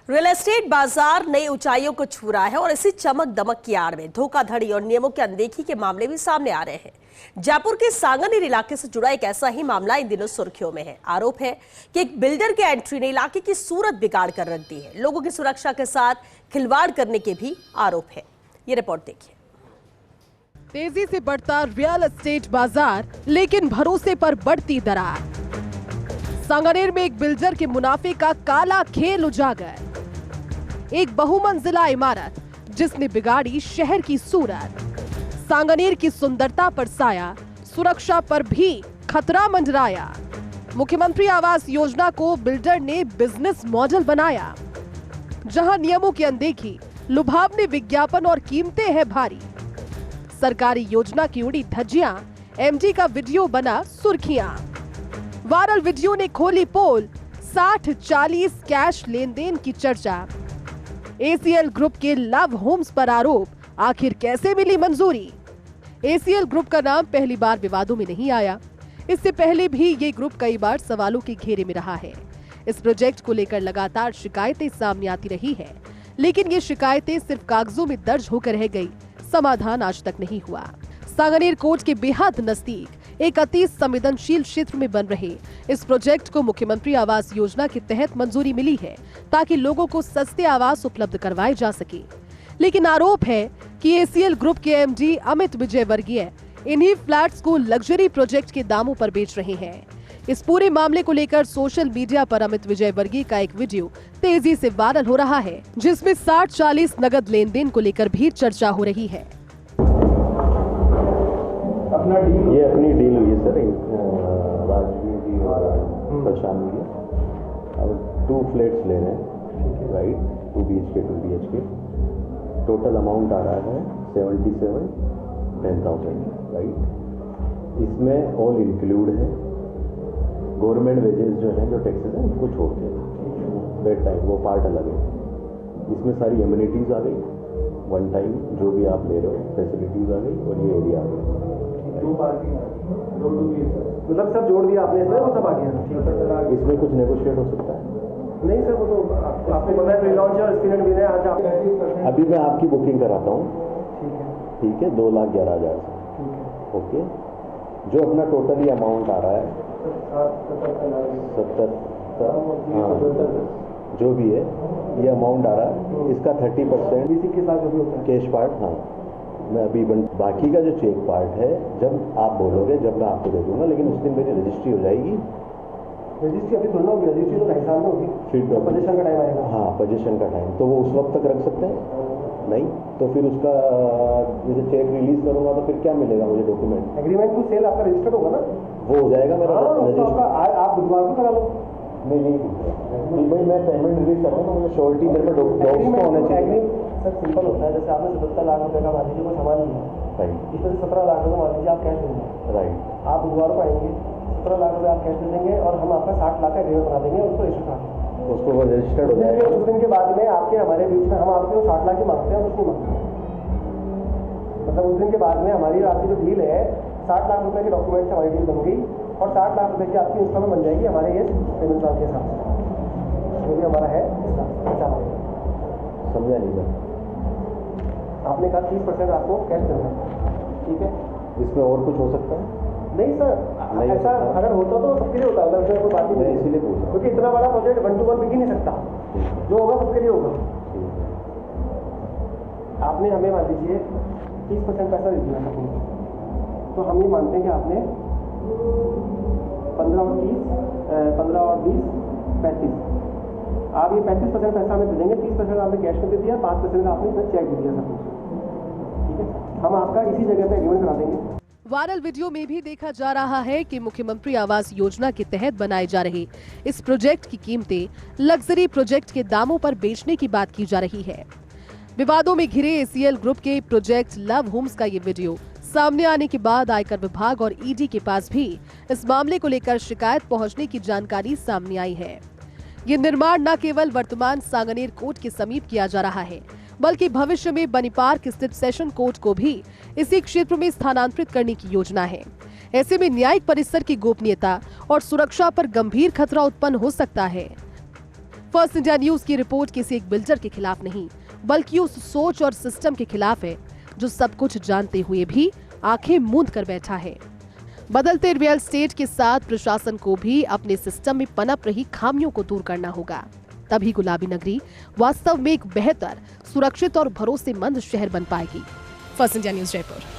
Real estate बाजार नई ऊंचाइयों को छू रहा है और इसी चमक दमक की आड़ में धोखाधड़ी और नियमों की अनदेखी के मामले भी सामने आ रहे हैं। जयपुर के सांगनेर इलाके से जुड़ा एक ऐसा ही मामला इन दिनों सुर्खियों में है। आरोप है कि एक बिल्डर के एंट्री ने इलाके की सूरत बिगाड़ कर रख दी है। लोगों की सुरक्षा के साथ खिलवाड़ करने के भी आरोप है। ये रिपोर्ट देखिए। तेजी से बढ़ता रियल एस्टेट बाजार, लेकिन भरोसे पर बढ़ती दरार। सांगनेर में एक बिल्डर के मुनाफे का काला खेल उजागर। एक बहुमंजिला इमारत जिसने बिगाड़ी शहर की सूरत। सांगनेर की सुंदरता पर साया, सुरक्षा पर भी खतरा मंडराया। मुख्यमंत्री आवास योजना को बिल्डर ने बिजनेस मॉडल बनाया, जहां नियमों की अनदेखी, लुभावने विज्ञापन और कीमतें हैं भारी। सरकारी योजना की उड़ी धज्जियां, एमडी का वीडियो बना सुर्खियां। वायरल वीडियो ने खोली पोल, 60-40 कैश लेन देन की चर्चा। एसीएल ग्रुप के लव होम्स पर आरोप, आखिर कैसे मिली मंजूरी? एसीएल ग्रुप का नाम पहली बार विवादों में नहीं आया। इससे पहले भी ये ग्रुप कई बार सवालों के घेरे में रहा है। इस प्रोजेक्ट को लेकर लगातार शिकायतें सामने आती रही है, लेकिन ये शिकायतें सिर्फ कागजों में दर्ज होकर रह गई, समाधान आज तक नहीं हुआ। सांगनेर कोर्ट के बेहद नजदीक एक अति संवेदनशील क्षेत्र में बन रहे इस प्रोजेक्ट को मुख्यमंत्री आवास योजना के तहत मंजूरी मिली है, ताकि लोगों को सस्ते आवास उपलब्ध करवाए जा सके। लेकिन आरोप है कि एसीएल ग्रुप के एमडी अमित विजयवर्गीय इन्हीं फ्लैट्स को लग्जरी प्रोजेक्ट के दामों पर बेच रहे हैं। इस पूरे मामले को लेकर सोशल मीडिया पर अमित विजयवर्गीय का एक वीडियो तेजी से वायरल हो रहा है, जिसमें 60-40 नगद लेन देन को लेकर भी चर्चा हो रही है। ये अपनी डील हुई है सर, राजवीर जी और प्रशांत जी। अब 2 फ्लैट्स ले रहे हैं, right, 2 BHK 2 BHK। Total amount आ रहा है 77,10,000, राइट। इसमें ऑल इंक्लूड है, गवर्नमेंट वेजेस जो हैं, जो टैक्सेस हैं, उसको छोड़ के बेड टाइम वो पार्ट अलग है। इसमें सारी एमिनिटीज आ गई, वन टाइम जो भी आप ले रहे हो फैसिलिटीज आ गई, और ये एरिया आ गया। 2 पार्किंग, 2 मतलब सब जोड़ दिया आपने इसमें, वो सब आ गया। इसमें कुछ नेगोशिएट हो सकता है? नहीं सर, वो तो आपको पता है, प्री लॉन्च और स्क्रीन भी है। आज आप अभी मैं आपकी बुकिंग कराता हूँ, ठीक है, 2,11,000 से, ओके। जो अपना टोटली अमाउंट आ रहा है 70, जो भी है ये अमाउंट आ रहा है, इसका 30% इसी के साथ जो भी होता है कैश पार्ट। हाँ, मैं अभी बाकी का जो चेक पार्ट है, जब आप बोलोगे, जब मैं आपको दे दूंगा, लेकिन उस दिन मेरी रजिस्ट्री हो जाएगी। रजिस्ट्री अभी थोड़ा होगी, रजिस्ट्री तो 2.5 साल में होगी, फिर पोजीशन का टाइम आएगा। हाँ, पोजीशन का टाइम, तो वो उस वक्त तक रख सकते हैं? नहीं, तो फिर उसका जैसे चेक रिलीज करूंगा तो फिर क्या मिलेगा मुझे? डॉक्यूमेंट, एग्रीमेंट टू सेल आपका रजिस्टर्ड होगा ना, वो हो जाएगा मेरा रजिस्टर। आप बुधवार को करा लो। मैं नहीं भाई, मैं पेमेंट रिलीज कर रहा हूँ, मुझे श्योरिटी मेरे पे डॉक्यूमेंट होना चाहिए। सर सिंपल होता है, जैसे आपने 77 लाख रुपए का मान लीजिए कोई सामान लिया, राइट, इसमें से 17 लाख रुपए मान लीजिए आप कैश देंगे, राइट। आप बुधवार को आएंगे, 17 लाख रुपए आप कैश दे देंगे और हम आपका 60 लाख का एग्रीमेंट बना देंगे, उसको रजिस्टर करा देंगे, उसको रजिस्टर्ड हो जाएगा। उस दिन के बाद में आपके हमारे बीच में हम आपके 60 लाख की मांगते हैं, कुछ नहीं मांगते। मतलब उस दिन के बाद में हमारी आपकी जो डील है, 60 लाख रुपए के डॉक्यूमेंट से हमारी डील बन गई और 60 लाख रुपए की आपकी इंस्टॉलमेंट बन जाएगी हमारे ये पेमेंट प्लान के साथ, जो भी हमारा है। समझा नहीं सर? आपने कहा 30% आपको कैश देना है, ठीक है। इसमें और कुछ हो सकता है? नहीं सर, ऐसा अगर होता तो सबके लिए होता है, उसमें कोई बात नहीं, इसीलिए पूछा, क्योंकि इतना बड़ा प्रोजेक्ट 1 to 1 बिक ही नहीं सकता, जो होगा सबके लिए होगा। आपने हमें मान लीजिए 30% पैसा दे दिया था, तो हम ये मानते हैं कि आपने 15 और 20, 35, आप ये 35% पैसा हमें दे देंगे, 30% आपने कैश में दे दिया, 5% का आपने इसमें चेक दे दिया सब कुछ, ठीक है। हम आपका इसी जगह पे एग्रीमेंट करा देंगे। वायरल वीडियो में भी देखा जा रहा है कि मुख्यमंत्री आवास योजना के तहत बनाए जा रहे इस प्रोजेक्ट की कीमतें लग्जरी प्रोजेक्ट के दामों पर बेचने की बात की जा रही है। विवादों में घिरे एसीएल ग्रुप के प्रोजेक्ट लव होम्स का ये वीडियो सामने आने के बाद आयकर विभाग और ईडी के पास भी इस मामले को लेकर शिकायत पहुंचने की जानकारी सामने आई है। ये निर्माण न केवल वर्तमान सांगनेर कोर्ट के समीप किया जा रहा है, बल्कि भविष्य में बनी पार्क स्थित सेशन कोर्ट को भी इसी क्षेत्र में स्थानांतरित करने की योजना है। ऐसे में न्यायिक परिसर की गोपनीयता और सुरक्षा पर गंभीर खतरा उत्पन्न हो सकता है। फर्स्ट इंडिया न्यूज की रिपोर्ट किसी एक बिल्डर के खिलाफ नहीं, बल्कि उस सोच और सिस्टम के खिलाफ है जो सब कुछ जानते हुए भी आंखें मूंद कर बैठा है। बदलते रियल एस्टेट के साथ प्रशासन को भी अपने सिस्टम में पनप रही खामियों को दूर करना होगा, तभी गुलाबी नगरी वास्तव में एक बेहतर, सुरक्षित और भरोसेमंद शहर बन पाएगी। First India news Jaipur.